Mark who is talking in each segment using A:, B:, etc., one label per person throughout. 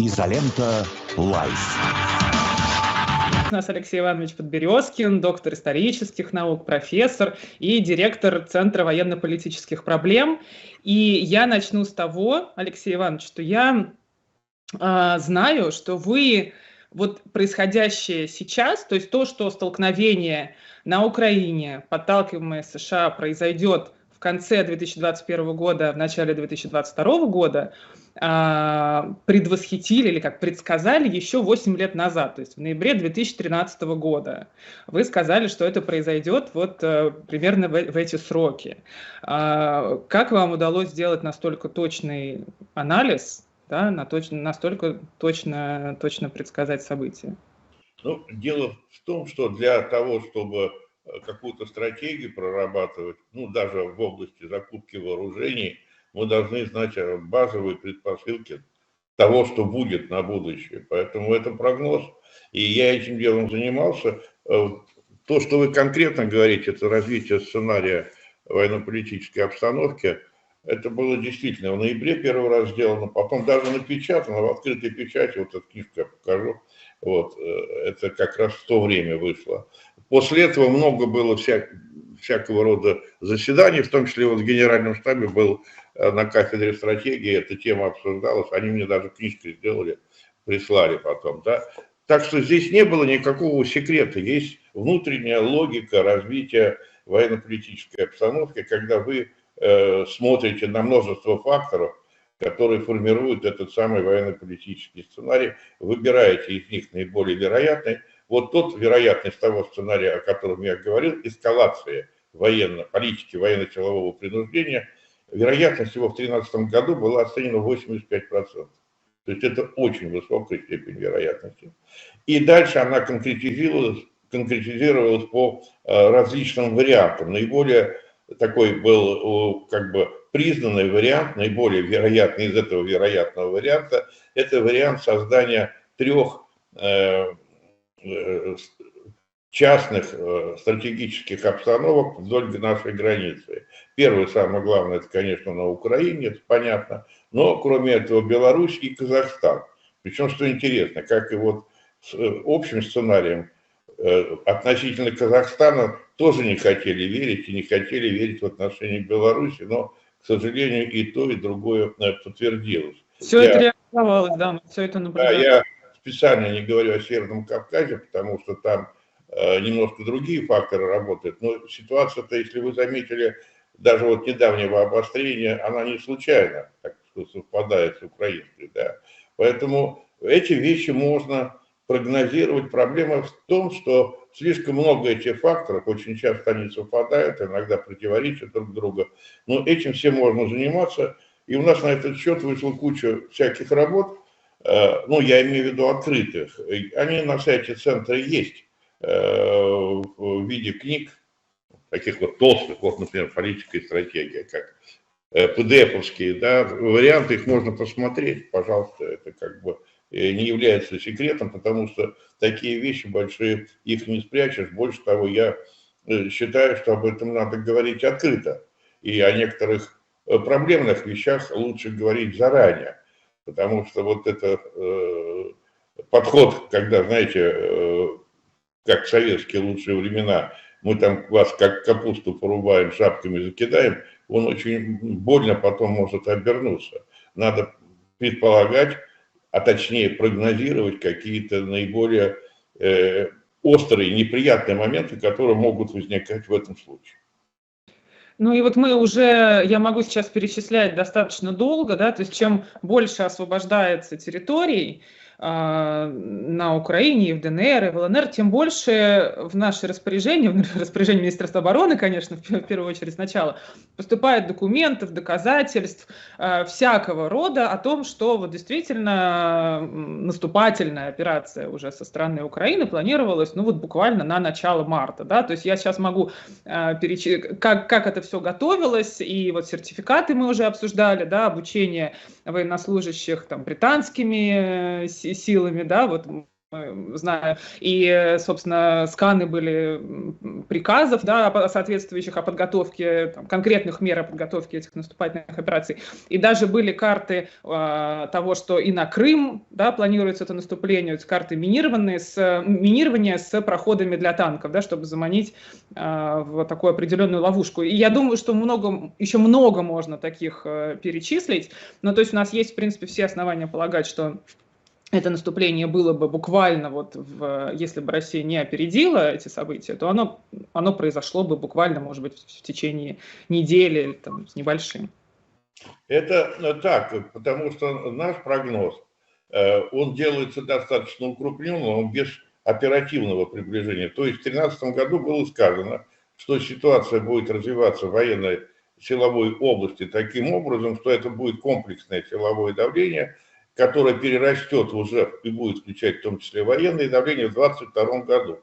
A: Изолента Лайф.
B: У нас Алексей Иванович Подберезкин, доктор исторических наук, профессор и директор Центра военно-политических проблем. И я начну с того, Алексей Иванович, что я знаю, что вы вот происходящее сейчас, то есть то, что столкновение на Украине, подталкиваемое США, произойдет в конце 2021 года, в начале 2022 года, предвосхитили или как предсказали еще 8 лет назад, то есть в ноябре 2013 года. Вы сказали, что это произойдет вот примерно в эти сроки. Как вам удалось сделать настолько точный анализ, да, настолько точно предсказать события?
C: Ну, дело в том, что для того, чтобы какую-то стратегию прорабатывать, ну, даже в области закупки вооружений, мы должны знать базовые предпосылки того, что будет на будущее. Поэтому это прогноз. И я этим делом занимался. То, что вы конкретно говорите, это развитие сценария военно-политической обстановки, это было действительно в ноябре первый раз сделано, потом даже напечатано в открытой печати, вот эту книжку я покажу, вот, это как раз в то время вышло. После этого много было всякого рода заседаний, в том числе вот в Генеральном штабе был на кафедре стратегии, эта тема обсуждалась, они мне даже книжку сделали, прислали потом, да. Так что здесь не было никакого секрета, есть внутренняя логика развития военно-политической обстановки, когда вы смотрите на множество факторов, которые формируют этот самый военно-политический сценарий, выбираете из них наиболее вероятный. Вот тот вероятность того сценария, о котором я говорил, эскалация политики военно-силового принуждения, вероятность его в 2013 году была оценена 85%. То есть это очень высокая степень вероятности. И дальше она конкретизировалась по различным вариантам. Наиболее такой был как бы признанный вариант, наиболее вероятный из этого вероятного варианта, это вариант создания 3 частных стратегических обстановок вдоль нашей границы. Первое, самое главное, это, конечно, на Украине, это понятно, но кроме этого Беларусь и Казахстан. Причем, что интересно, как и вот с общим сценарием относительно Казахстана тоже не хотели верить и не хотели верить в отношении Беларуси, но, к сожалению, и то, и другое подтвердилось.
B: Все это реализовалось, да, мы все это наблюдаем.
C: Я специально не говорю о Северном Кавказе, потому что там немножко другие факторы работают, но ситуация-то, если вы заметили, даже вот недавнего обострения, она не случайно так совпадает с украинской, да. Поэтому эти вещи можно прогнозировать. Проблема в том, что слишком много этих факторов, очень часто они совпадают, иногда противоречат друг другу, но этим всем можно заниматься, и у нас на этот счет вышла куча всяких работ, ну, я имею в виду открытых, они на сайте центра есть в виде книг, таких вот толстых, вот, например, политика и стратегия, как PDF-овские, да, варианты, их можно посмотреть, пожалуйста, это как бы не является секретом, потому что такие вещи большие, их не спрячешь. Больше того, я считаю, что об этом надо говорить открыто. И о некоторых проблемных вещах лучше говорить заранее. Потому что вот это подход, когда, знаете, как в советские лучшие времена, мы там вас как капусту порубаем, шапками закидаем, он очень больно потом может обернуться. Надо предполагать, а точнее прогнозировать какие-то наиболее острые, неприятные моменты, которые могут возникать в этом случае.
B: Ну и вот я могу сейчас перечислять достаточно долго, да, то есть чем больше освобождается территорий на Украине, и в ДНР, и в ЛНР, тем больше в наше распоряжение, в распоряжение Министерства обороны, конечно, в первую очередь сначала, поступает документов, доказательств всякого рода о том, что вот действительно наступательная операция уже со стороны Украины планировалась, ну вот буквально на начало марта, да, то есть я сейчас могу перечислить, как это все готовилось, и вот сертификаты мы уже обсуждали, да, обучение военнослужащих там британскими силами, да, вот знаю, и, собственно, сканы были приказов, да, соответствующих о подготовке, там, конкретных мер о подготовке этих наступательных операций. И даже были карты того, что и на Крым, да, планируется это наступление, карты минирования с проходами для танков, да, чтобы заманить в такую определенную ловушку. И я думаю, что еще много можно таких перечислить. Но то есть у нас есть, в принципе, все основания полагать, что это наступление было бы буквально, если бы Россия не опередила эти события, то оно произошло бы буквально, может быть, в течение недели там, с небольшим.
C: Это так, потому что наш прогноз, он делается достаточно укрупненным, без оперативного приближения. То есть в 2013 году было сказано, что ситуация будет развиваться в военной силовой области таким образом, что это будет комплексное силовое давление, которое перерастет уже и будет включать в том числе военное давление в 2022 году.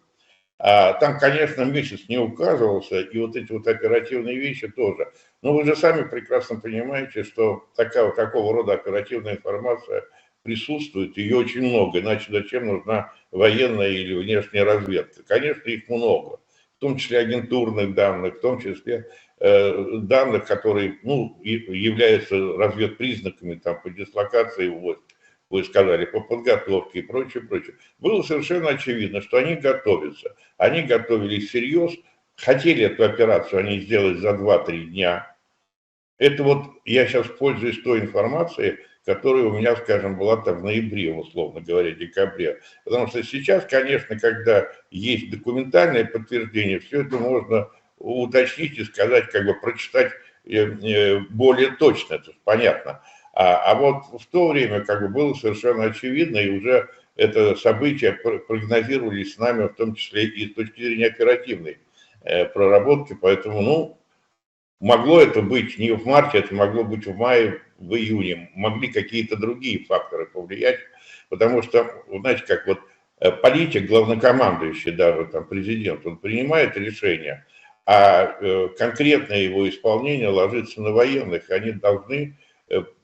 C: Там, конечно, месяц не указывался, и вот эти вот оперативные вещи тоже. Но вы же сами прекрасно понимаете, что такого рода оперативная информация присутствует, ее очень много, иначе зачем нужна военная или внешняя разведка? Конечно, их много, в том числе агентурных данных, в том числе данных, которые являются разведпризнаками там, по дислокации войск, вы сказали, по подготовке и прочее, прочее. Было совершенно очевидно, что они готовятся. Они готовились всерьез, хотели эту операцию они сделать за 2-3 дня. Это вот я сейчас пользуюсь той информацией, которая у меня, скажем, была там в ноябре, условно говоря, декабре. Потому что сейчас, конечно, когда есть документальное подтверждение, все это можно уточнить и сказать, как бы прочитать более точно, это понятно. А вот в то время как бы было совершенно очевидно, и уже это событие прогнозировались с нами, в том числе и с точки зрения оперативной проработки, поэтому, могло это быть не в марте, это могло быть в мае, в июне, могли какие-то другие факторы повлиять, потому что, знаете, как вот политик, главнокомандующий, даже там президент, он принимает решения, а конкретное его исполнение ложится на военных, они должны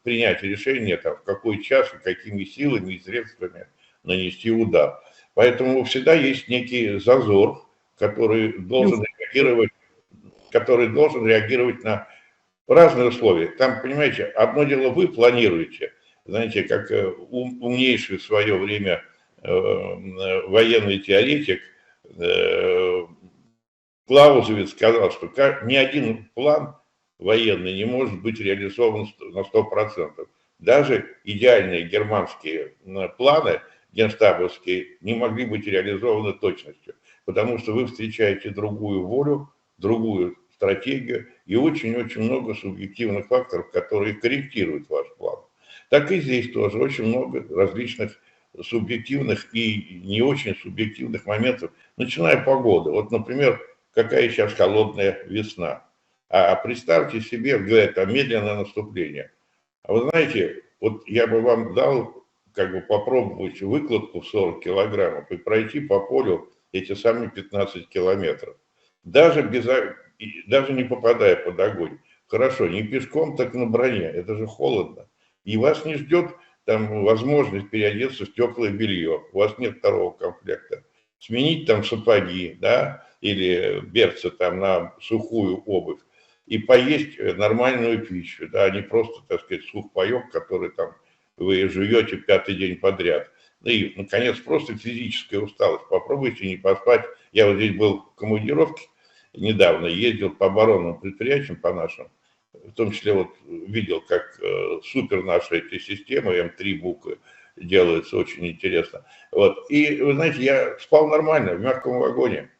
C: принять решение, там, в какой час и какими силами и средствами нанести удар. Поэтому всегда есть некий зазор, который должен реагировать на разные условия. Там, понимаете, одно дело вы планируете, знаете, как умнейший в свое время военный теоретик Клаузевиц сказал, что ни один план военный не может быть реализован на 100%. Даже идеальные германские планы генштабовские не могли быть реализованы точностью, потому что вы встречаете другую волю, другую стратегию и очень-очень много субъективных факторов, которые корректируют ваш план. Так и здесь тоже очень много различных субъективных и не очень субъективных моментов, начиная погоды. Вот, например, какая сейчас холодная весна. А представьте себе, это медленное наступление. А вы знаете, вот я бы вам дал, как бы попробовать выкладку в 40 килограммов и пройти по полю эти самые 15 километров. Даже не попадая под огонь. Хорошо, не пешком, так на броне. Это же холодно. И вас не ждет там возможность переодеться в теплое белье. У вас нет второго комплекта. Сменить там сапоги, да, или берцы там на сухую обувь. И поесть нормальную пищу, да, а не просто, так сказать, сухпайок, который там вы живете 5-й день подряд. И, наконец, просто физическая усталость. Попробуйте не поспать. Я вот здесь был в командировке недавно, ездил по оборонным предприятиям, по нашим, в том числе вот видел, как супер наши эти системы, М3 буквы, делаются очень интересно. Вот. И, вы знаете, я спал нормально, в мягком вагоне.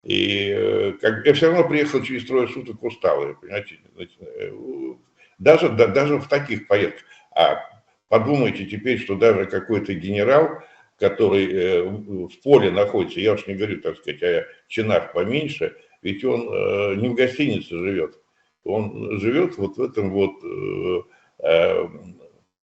C: И я все равно приехал через 3 суток усталый, понимаете, даже в таких поездках. А подумайте теперь, что даже какой-то генерал, который в поле находится, я уж не говорю, так сказать, о чинах поменьше, ведь он не в гостинице живет, он живет вот в этом вот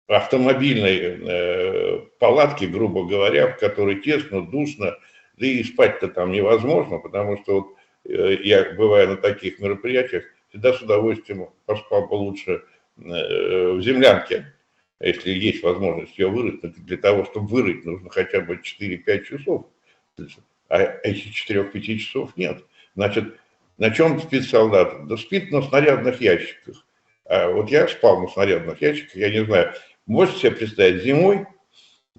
C: автомобильной палатке, грубо говоря, в которой тесно, душно, да и спать-то там невозможно, потому что вот я, бывая на таких мероприятиях, всегда с удовольствием поспал получше в землянке. Если есть возможность ее вырыть, то для того, чтобы вырыть, нужно хотя бы 4-5 часов. А этих 4-5 часов нет. Значит, на чем спит солдат? Да спит на снарядных ящиках. А вот я спал на снарядных ящиках, я не знаю, можете себе представить, зимой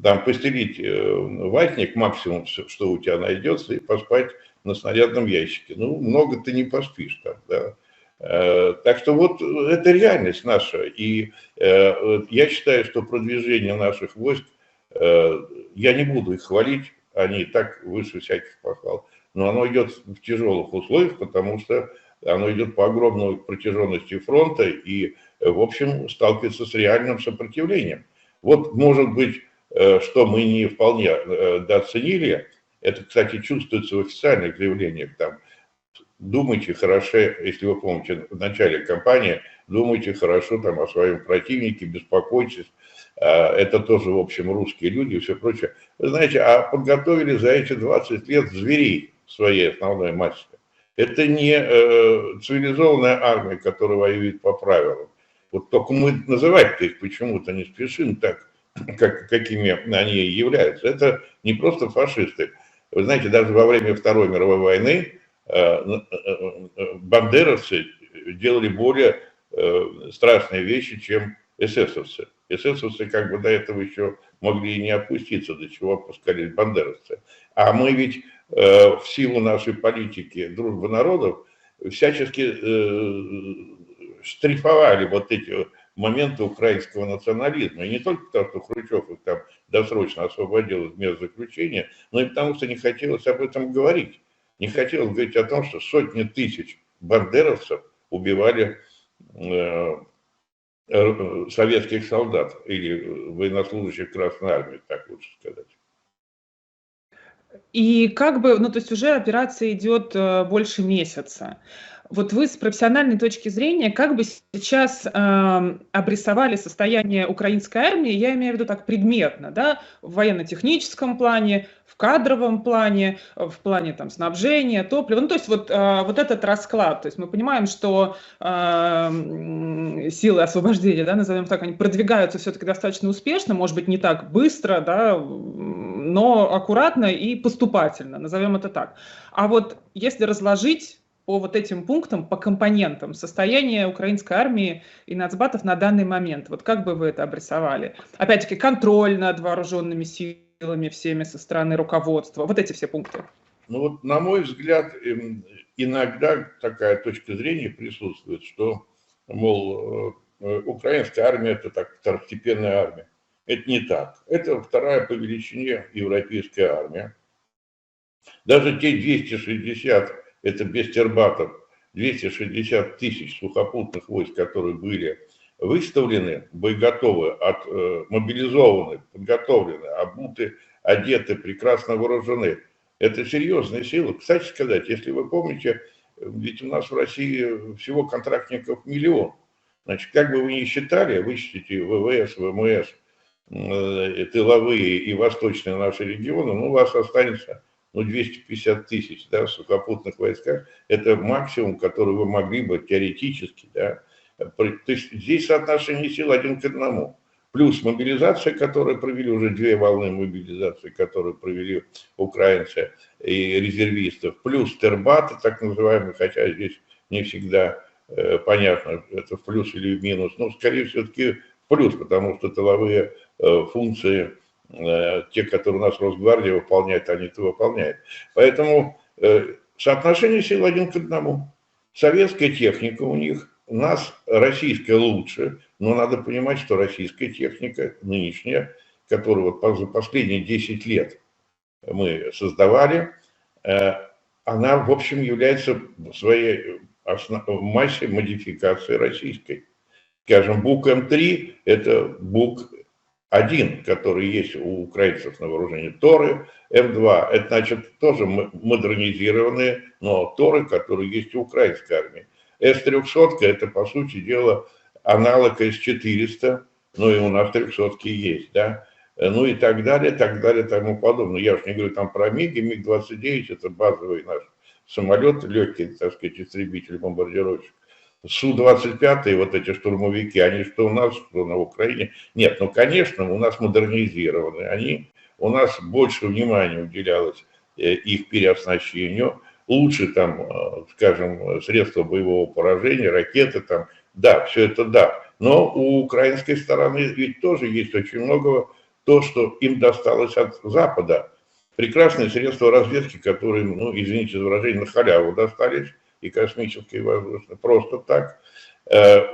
C: там постелить ватник максимум, что у тебя найдется, и поспать на снарядном ящике. Ну, много ты не поспишь там, да. Так что вот это реальность наша. И я считаю, что продвижение наших войск, я не буду их хвалить, они и так выше всяких похвал, но оно идет в тяжелых условиях, потому что оно идет по огромной протяженности фронта и, в общем, сталкивается с реальным сопротивлением. Вот, может быть, что мы не вполне дооценили, это, кстати, чувствуется в официальных заявлениях, там, думайте хорошо, если вы помните, в начале кампании, думайте хорошо там о своем противнике, беспокойтесь. Это тоже, в общем, русские люди и все прочее. Вы знаете, а подготовили за эти 20 лет зверей в своей основной массе. Это не цивилизованная армия, которая воюет по правилам. Вот только мы называть-то их почему-то не спешим так, какими они являются. Это не просто фашисты. Вы знаете, даже во время Второй мировой войны бандеровцы делали более страшные вещи, чем эсэсовцы. Эсэсовцы как бы до этого еще могли и не опуститься, до чего опускались бандеровцы. А мы ведь в силу нашей политики дружбы народов всячески штриховали вот эти моменты украинского национализма. И не только потому, что Хрущев их там досрочно освободил из мест заключения, но и потому, что не хотелось об этом говорить. Не хотелось говорить о том, что сотни тысяч бандеровцев убивали советских солдат или военнослужащих Красной Армии, так лучше сказать.
B: И как бы, ну то есть уже операция идет больше месяца. Вот вы с профессиональной точки зрения, как бы сейчас обрисовали состояние украинской армии, я имею в виду так предметно, да, в военно-техническом плане, в кадровом плане, в плане там снабжения, топлива, ну то есть вот этот расклад, то есть мы понимаем, что силы освобождения, да, назовем так, они продвигаются все-таки достаточно успешно, может быть не так быстро, да, но аккуратно и поступательно, назовем это так. А вот если разложить по вот этим пунктам, по компонентам состояния украинской армии и нацбатов на данный момент. Вот как бы вы это обрисовали? Опять-таки, контроль над вооруженными силами всеми со стороны руководства. Вот эти все пункты.
C: Ну вот, на мой взгляд, иногда такая точка зрения присутствует, что, мол, украинская армия – это так второстепенная армия. Это не так. Это вторая по величине европейская армия. Даже те 260, это без тербатов, 260 тысяч сухопутных войск, которые были выставлены, боеготовы, мобилизованы, подготовлены, обуты, одеты, прекрасно вооружены. Это серьезная сила. Кстати сказать, если вы помните, ведь у нас в России всего контрактников 1 миллион. Значит, как бы вы ни считали, вычтите ВВС, ВМС, тыловые и восточные наши регионы, ну, у вас останется 250 тысяч, да, в сухопутных войсках. Это максимум, который вы могли бы теоретически, да. То есть здесь соотношение сил 1 к 1. Плюс мобилизация, которую провели, уже 2 волны мобилизации, которую провели украинцы и резервистов, плюс тербаты, так называемые, хотя здесь не всегда понятно, это в плюс или в минус, но скорее все-таки в плюс, потому что тыловые функции, те, которые у нас Росгвардия выполняет, они это выполняют. Поэтому соотношение сил 1 к 1. Советская техника у них, у нас российская лучше, но надо понимать, что российская техника нынешняя, которую вот за последние 10 лет мы создавали, она, в общем, является в своей массе модификации российской. Скажем, БУК-М3 – это БУК-1, который есть у украинцев на вооружении. Торы М2 – это, значит, тоже модернизированные, но Торы, которые есть у украинской армии. С-300 – это, по сути дела, аналог С-400, ну и у нас 300-ки есть, да, ну и так далее, тому подобное. Я уж не говорю там про МиГи, МиГ-29 – это базовый наш самолет, легкий, так сказать, истребитель, бомбардировщик. Су-25, вот эти штурмовики, они что у нас, что на Украине? Нет, ну, конечно, у нас модернизированы они, у нас больше внимания уделялось их переоснащению, лучше там, скажем, средства боевого поражения, ракеты там, да, все это да. Но у украинской стороны ведь тоже есть очень многого, то, что им досталось от Запада. Прекрасные средства разведки, которые, ну, извините за выражение, на халяву достались, и космической, и воздушной, просто так.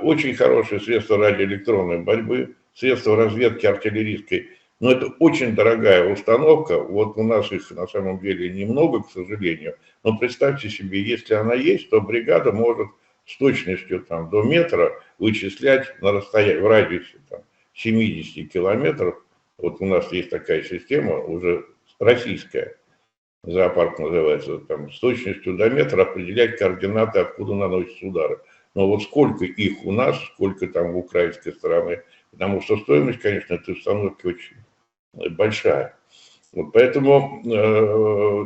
C: Очень хорошие средства радиоэлектронной борьбы, средства разведки артиллерийской. Но это очень дорогая установка. Вот у нас их на самом деле немного, к сожалению. Но представьте себе, если она есть, то бригада может с точностью там, до метра вычислять на расстоянии, в радиусе там, 70 километров. Вот у нас есть такая система, уже российская, зоопарк называется, там, с точностью до метра определять координаты, откуда наносятся удары. Но вот сколько их у нас, сколько там в украинской стороны, потому что стоимость, конечно, этой установки очень большая. Вот поэтому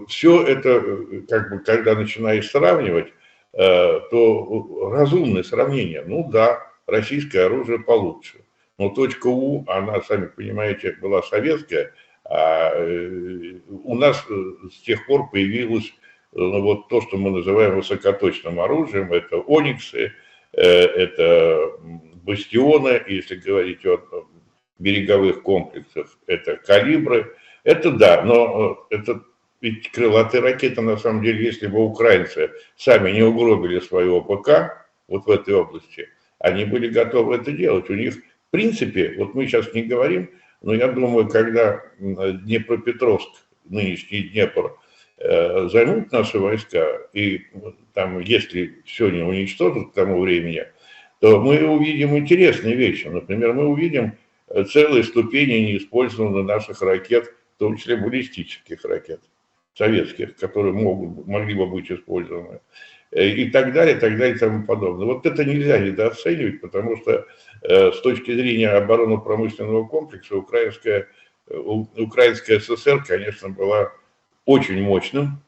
C: все это, как бы, когда начинаешь сравнивать, то разумное сравнение. Ну да, российское оружие получше. Но точка У, она, сами понимаете, была советская, а у нас с тех пор появилось вот то, что мы называем высокоточным оружием. Это ониксы, это бастионы, если говорить о береговых комплексах, это калибры. Это да, но это ведь крылатые ракеты, на самом деле, если бы украинцы сами не угробили свою ОПК вот в этой области, они были готовы это делать. У них, в принципе, вот мы сейчас не говорим, но я думаю, когда Днепропетровск, нынешний Днепр, займут наши войска, и там, если все не уничтожат к тому времени, то мы увидим интересные вещи. Например, мы увидим целые ступени неиспользованных наших ракет, в том числе баллистических ракет, советских, которые могли бы быть использованы. И так далее, и тому подобное. Вот это нельзя недооценивать, потому что с точки зрения оборонно-промышленного комплекса Украинская ССР, конечно, была очень мощным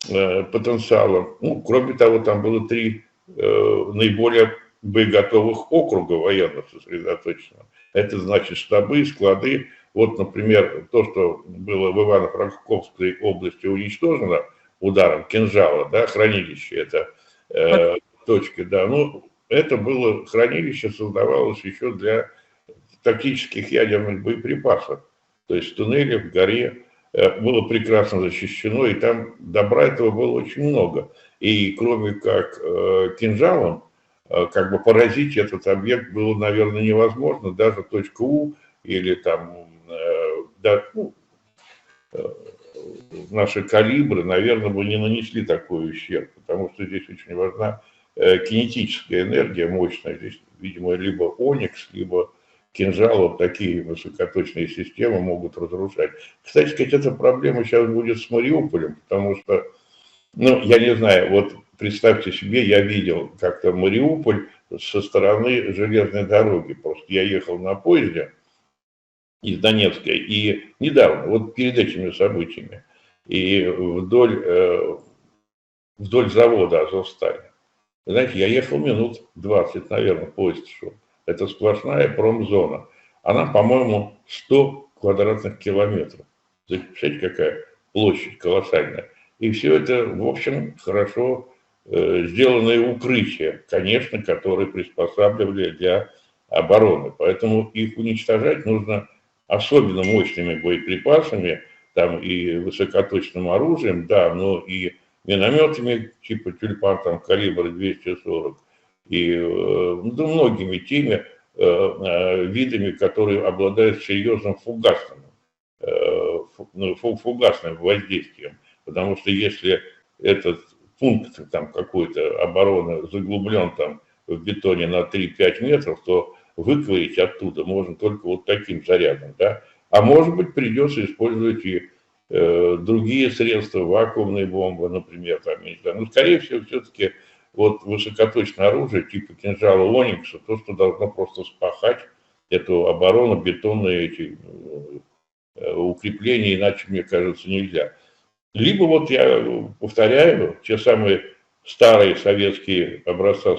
C: потенциалом. Ну, кроме того, там было 3 наиболее боеготовых округа военных сосредоточено. Это значит штабы, склады. Вот, например, то, что было в Ивано-Франковской области уничтожено ударом кинжала, да, хранилище, это точки, да, ну, это было хранилище, создавалось еще для тактических ядерных боеприпасов. То есть в туннеле, в горе было прекрасно защищено, и там добра этого было очень много. И кроме как кинжалом, как бы поразить этот объект было, наверное, невозможно, даже точка У или там, да, ну, наши калибры, наверное, бы не нанесли такой ущерб, потому что здесь очень важна кинетическая энергия мощная. Здесь, видимо, либо оникс, либо кинжал, вот такие высокоточные системы могут разрушать. Кстати сказать, эта проблема сейчас будет с Мариуполем, потому что, ну, я не знаю, вот представьте себе, я видел как-то Мариуполь со стороны железной дороги. Просто я ехал на поезде из Донецка, и недавно, вот перед этими событиями, и вдоль завода Азовсталь, знаете, я ехал минут 20, наверное, поезд шел. Это сплошная промзона. Она, по-моему, 100 квадратных километров. Представляете, какая площадь колоссальная. И все это, в общем, хорошо сделанные укрытия, конечно, которые приспосабливали для обороны. Поэтому их уничтожать нужно особенно мощными боеприпасами, там и высокоточным оружием, да, но и минометами типа «Тюльпан», там калибр 240, и да, многими теми видами, которые обладают серьезным фугасным воздействием. Потому что если этот пункт там какой-то обороны заглублен там в бетоне на 3-5 метров, то выковырить оттуда можно только вот таким зарядом, да. А может быть, придется использовать и другие средства, вакуумные бомбы, например, там, я не знаю. Но, скорее всего, все-таки вот высокоточное оружие типа кинжала Оникса, то, что должно просто спахать эту оборону, бетонные эти укрепления, иначе, мне кажется, нельзя. Либо вот я повторяю, те самые старые советские образца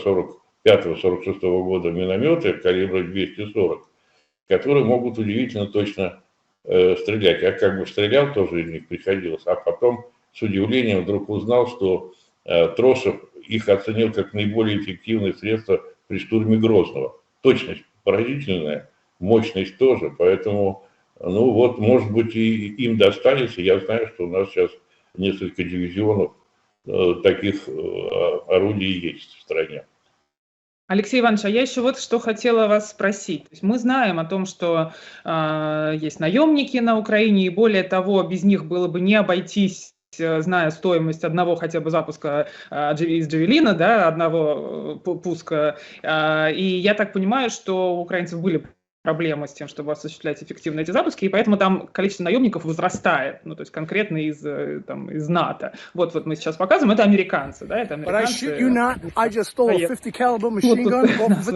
C: 45-46 года минометы калибра 240, которые могут удивительно точно стрелять. Я как бы стрелял, тоже из них приходилось, а потом с удивлением вдруг узнал, что Тросов их оценил как наиболее эффективное средство при штурме Грозного. Точность поразительная, мощность тоже, поэтому, ну вот, может быть, и им достались, и я знаю, что у нас сейчас несколько дивизионов таких орудий есть в стране.
B: Алексей Иванович, а я еще вот что хотела вас спросить. То есть мы знаем о том, что есть наемники на Украине, и более того, без них было бы не обойтись, зная стоимость одного хотя бы запуска из Джавелина, да, одного пуска. И я так понимаю, что у украинцев были проблемы с тем, чтобы осуществлять эффективно эти запуски, и поэтому там количество наемников возрастает, ну, то есть конкретно из НАТО. Вот мы сейчас показываем, это американцы, да, это американцы.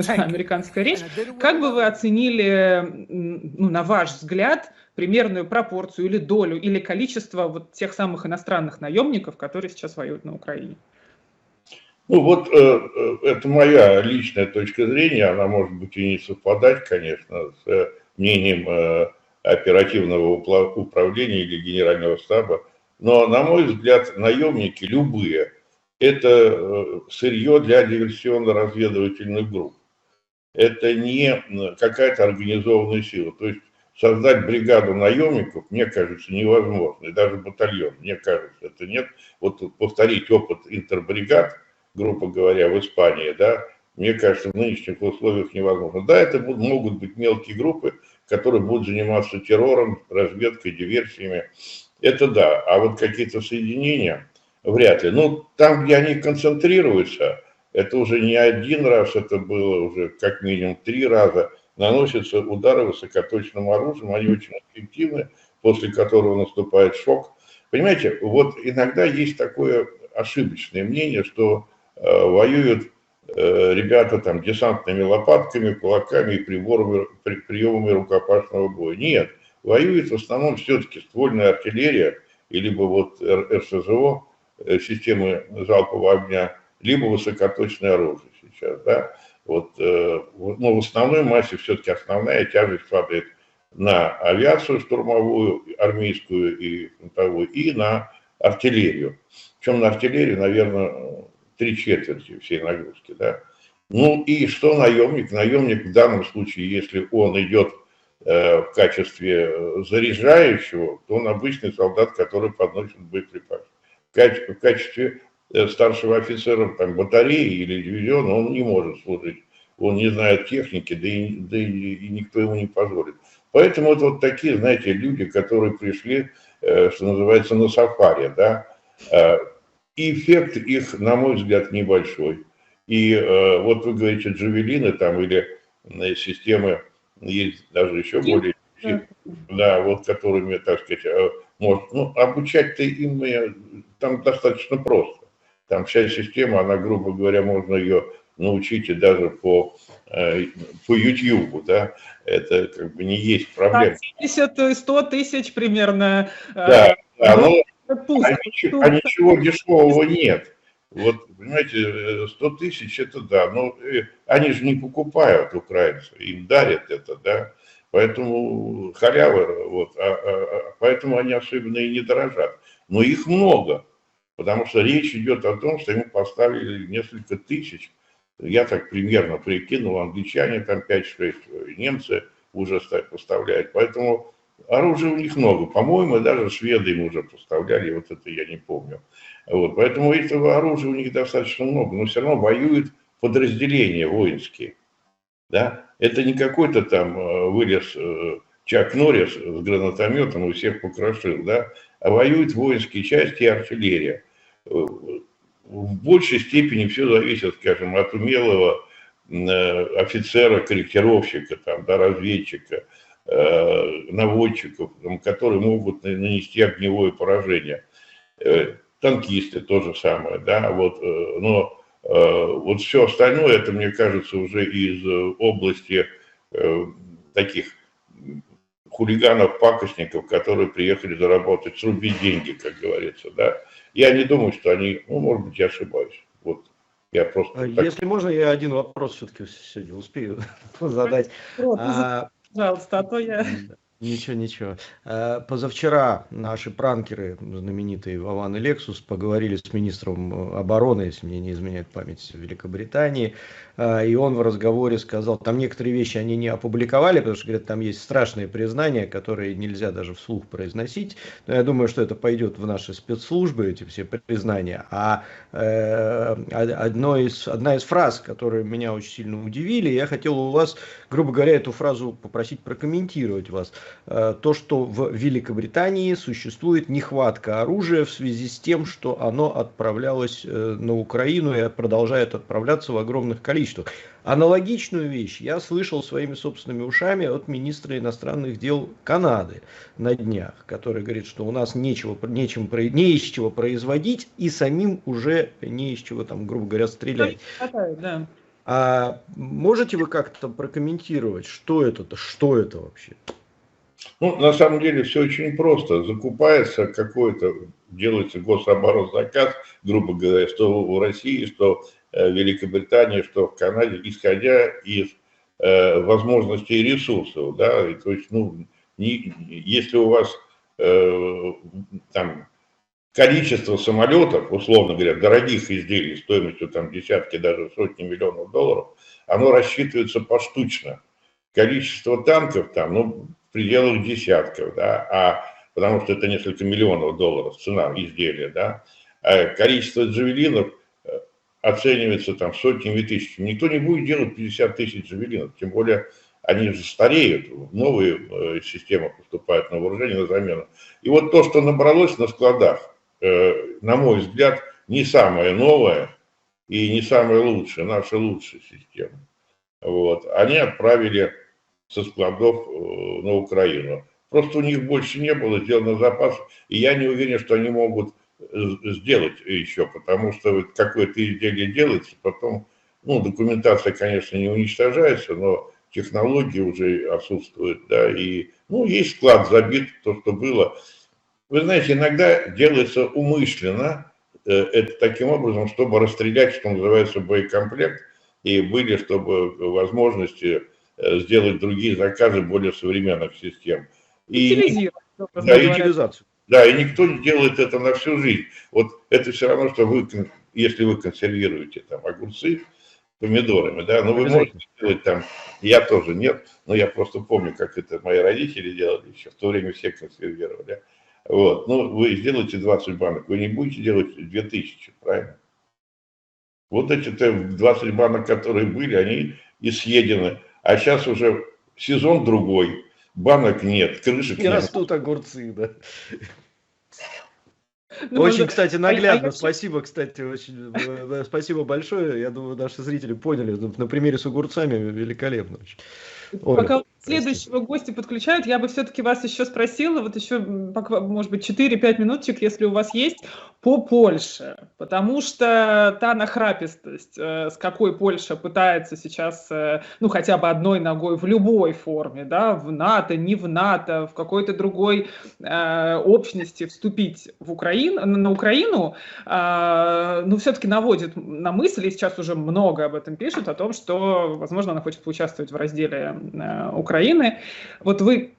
B: Американская речь. Как бы вы оценили, ну, на ваш взгляд, примерную пропорцию или долю, или количество вот тех самых иностранных наемников, которые сейчас воюют на Украине?
C: Ну вот это моя личная точка зрения, она может быть и не совпадать, конечно, с мнением оперативного управления или генерального штаба, но, на мой взгляд, наемники любые – это сырье для диверсионно-разведывательных групп. Это не какая-то организованная сила. То есть создать бригаду наемников, мне кажется, невозможно, и даже батальон, мне кажется, это нет. Вот повторить опыт интербригад, грубо говоря, в Испании, да, мне кажется, в нынешних условиях невозможно. Да, это могут быть мелкие группы, которые будут заниматься террором, разведкой, диверсиями. Это да, а вот какие-то соединения вряд ли. Ну, там, где они концентрируются, это уже не один раз, это было уже как минимум 3 раза, наносятся удары высокоточным оружием, они очень эффективны, после которого наступает шок. Понимаете, вот иногда есть такое ошибочное мнение, что воюют ребята там десантными лопатками, кулаками и приемами рукопашного боя. Нет, воюет в основном все-таки ствольная артиллерия, либо вот РСЗО, системы залпового огня, либо высокоточное оружие сейчас, да. Вот, но в основной массе все-таки основная тяжесть падает на авиацию штурмовую, армейскую и фронтовую, и на артиллерию. Причем на артиллерию, наверное, 3/4 всей нагрузки, да. Ну и что наемник? Наемник в данном случае, если он идет в качестве заряжающего, то он обычный солдат, который подносит боеприпасы. В качестве старшего офицера там, батареи или дивизиона он не может служить. Он не знает техники, да и никто ему не позволит. Поэтому это вот такие, знаете, люди, которые пришли, что называется, на сафари, да. И эффект их, на мой взгляд, небольшой. И вот вы говорите, джавелины там или системы, есть даже еще более, да, вот которыми, так сказать, может, ну, обучать-то им там достаточно просто. Там вся система, она, грубо говоря, можно ее научить и даже по YouTube, да, это как бы не есть проблема.
B: 70-100 тысяч примерно.
C: Да, но ничего дешевого нет. Вот, понимаете, 100 тысяч это да, но они же не покупают украинцы, им дарят это, да, поэтому халява, вот, поэтому они особенно и не дорожат. Но их много, потому что речь идет о том, что им поставили несколько тысяч, я так примерно прикинул, англичане там 5-6, немцы уже поставляют, поэтому оружия у них много, по-моему, даже шведы им уже поставляли, вот это я не помню. Вот, поэтому этого оружия у них достаточно много, но все равно воюют подразделения воинские. Да? Это не какой-то там вылез Чак Норрис с гранатометом и всех покрошил, да? А воюют воинские части и артиллерия. В большей степени все зависит, скажем, от умелого офицера, корректировщика, там, да, разведчика, наводчиков, которые могут нанести огневое поражение. Танкисты то же самое, да, вот, но вот все остальное, это, мне кажется, уже из области таких хулиганов, пакостников, которые приехали заработать, срубить деньги, как говорится, да. Я не думаю, что они, ну, может быть, я ошибаюсь, вот Я просто...
D: Если можно, я один вопрос все-таки сегодня успею задать.
B: Пожалуйста, а то я...
D: Ничего. Позавчера наши пранкеры, знаменитые Вован и Лексус, поговорили с министром обороны, если мне не изменяет память, Великобритании, и он в разговоре сказал, там некоторые вещи они не опубликовали, потому что, говорят, там есть страшные признания, которые нельзя даже вслух произносить, но я думаю, что это пойдет в наши спецслужбы, эти все признания, одна из фраз, которые меня очень сильно удивили, я хотел у вас, грубо говоря, эту фразу попросить прокомментировать вас. То, что в Великобритании существует нехватка оружия в связи с тем, что оно отправлялось на Украину и продолжает отправляться в огромных количествах. Аналогичную вещь я слышал своими собственными ушами от министра иностранных дел Канады на днях, который говорит, что у нас не из чего производить и самим уже не из чего, там, грубо говоря, стрелять.
B: Да.
D: А можете вы как-то прокомментировать, что это вообще?
C: Ну, на самом деле все очень просто. Закупается какой-то, делается гособоронзаказ, грубо говоря, что в России, что в Великобритании, что в Канаде, исходя из возможностей и ресурсов. Да? И, то есть, если у вас там количество самолетов, условно говоря, дорогих изделий стоимостью там десятки, даже сотни миллионов долларов, оно рассчитывается поштучно. Количество танков там, в пределах десятков, да, потому что это несколько миллионов долларов цена изделия, да, а количество джавелинов оценивается там сотнями тысяч. Никто не будет делать 50 тысяч джавелинов, тем более они же стареют, новые системы поступают на вооружение, на замену. И вот то, что набралось на складах, на мой взгляд, не самое новое и не самое лучшее, наша лучшая система. Вот. Они отправили со складов на Украину. Просто у них больше не было, сделано запас, и я не уверен, что они могут сделать еще, потому что какое-то изделие делается, потом, документация, конечно, не уничтожается, но технологии уже отсутствуют, да, и, есть склад забит, то, что было. Вы знаете, иногда делается умышленно, это таким образом, чтобы расстрелять, что называется, боекомплект, и были, чтобы возможности сделать другие заказы более современных систем.
B: Утилизацию.
C: Да, и никто не делает это на всю жизнь. Вот это все равно, что если вы консервируете там огурцы помидорами, да, вы можете делать там, я тоже нет, но я просто помню, как это мои родители делали еще, в то время все консервировали. Вот, вы сделаете 20 банок, вы не будете делать 2000, правильно? Вот эти 20 банок, которые были, они и съедены. А сейчас уже сезон другой, банок нет, крышек нет.
D: И растут огурцы, да. Очень, кстати, наглядно. Спасибо, кстати, очень спасибо большое. Я думаю, наши зрители поняли. На примере с огурцами великолепно.
B: Пока следующего гостя подключают, я бы все-таки вас еще спросила, вот еще, может быть, 4-5 минуточек, если у вас есть, по Польше. Потому что та нахрапистость, с какой Польша пытается сейчас, хотя бы одной ногой в любой форме, да, в НАТО, не в НАТО, в какой-то другой общности вступить на Украину, все-таки наводит на мысль, и сейчас уже много об этом пишут, о том, что, возможно, она хочет поучаствовать в разделе Украины. Вот вы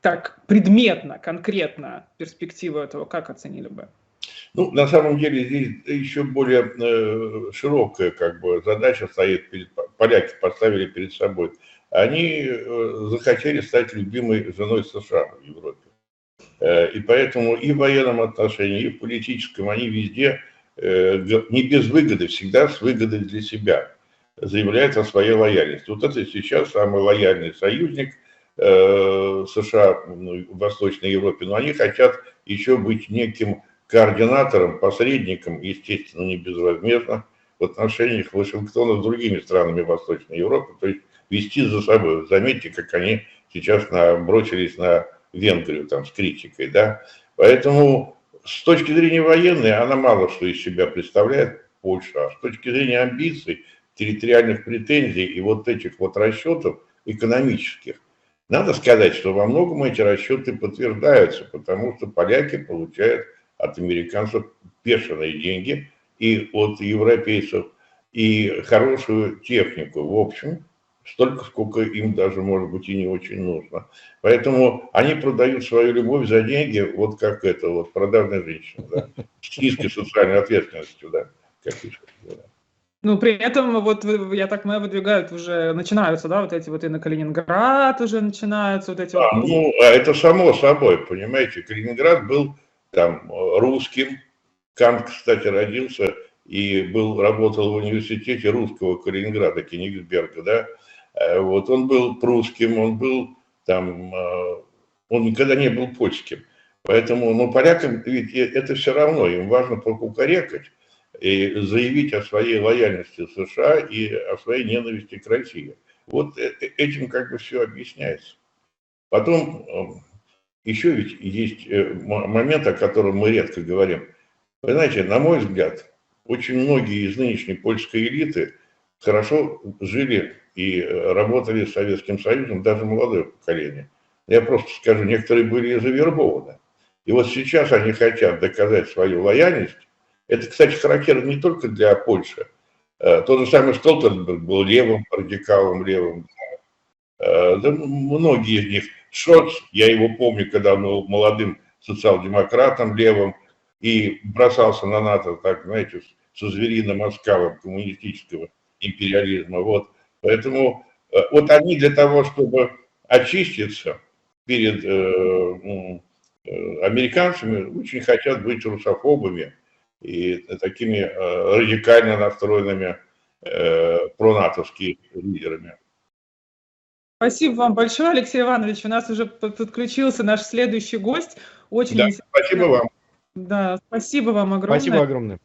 B: так предметно, конкретно перспективу этого как оценили бы?
C: На самом деле здесь еще более широкая задача стоит, поляки поставили перед собой. Они захотели стать любимой женой США в Европе. И поэтому и в военном отношении, и в политическом они везде не без выгоды, всегда с выгодой для себя заявляют о своей лояльности. Вот это сейчас самый лояльный союзник США в Восточной Европе, но они хотят еще быть неким координатором, посредником, естественно, не безвозмездно, в отношениях Вашингтона с другими странами Восточной Европы, то есть вести за собой. Заметьте, как они сейчас бросились на Венгрию с критикой, да. Поэтому с точки зрения военной она мало что из себя представляет, Польша, а с точки зрения амбиций, территориальных претензий и вот этих расчетов экономических, надо сказать, что во многом эти расчеты подтверждаются, потому что поляки получают от американцев бешеные деньги и от европейцев. и хорошую технику, в общем, столько, сколько им даже, может быть, и не очень нужно. Поэтому они продают свою любовь за деньги, вот как это, вот продажная женщина, да, с низкой социальной ответственностью, да, как пишут. Да.
B: Ну, при этом, вот, я так понимаю, выдвигают уже, начинаются, да, вот эти вот и на Калининград уже начинаются вот эти вот...
C: Ну, это само собой, понимаете, Калининград был там русским, Кант, кстати, родился и работал в университете русского Калининграда, Кенигсберга, да, вот он был прусским, он был там, он никогда не был польским, поэтому, ну, полякам ведь это все равно, им важно покукарекать и заявить о своей лояльности США и о своей ненависти к России. Вот этим как бы все объясняется. Потом еще ведь есть момент, о котором мы редко говорим. Вы знаете, на мой взгляд, очень многие из нынешней польской элиты хорошо жили и работали с Советским Союзом, даже молодое поколение. Я просто скажу, некоторые были завербованы. И вот сейчас они хотят доказать свою лояльность. Это, кстати, характерно не только для Польши. Тот же самый Столтенберг был левым, радикалом левым. Да, многие из них. Шольц, я его помню, когда он был молодым социал-демократом левым и бросался на НАТО, так, знаете, со звериным оскалом коммунистического империализма. Вот. Поэтому вот они для того, чтобы очиститься перед американцами, очень хотят быть русофобами и такими радикально настроенными пронатовскими лидерами.
B: Спасибо вам большое, Алексей Иванович. У нас уже подключился наш следующий гость. Очень
C: да, спасибо вам.
B: Да, спасибо вам огромное.
D: Спасибо огромное.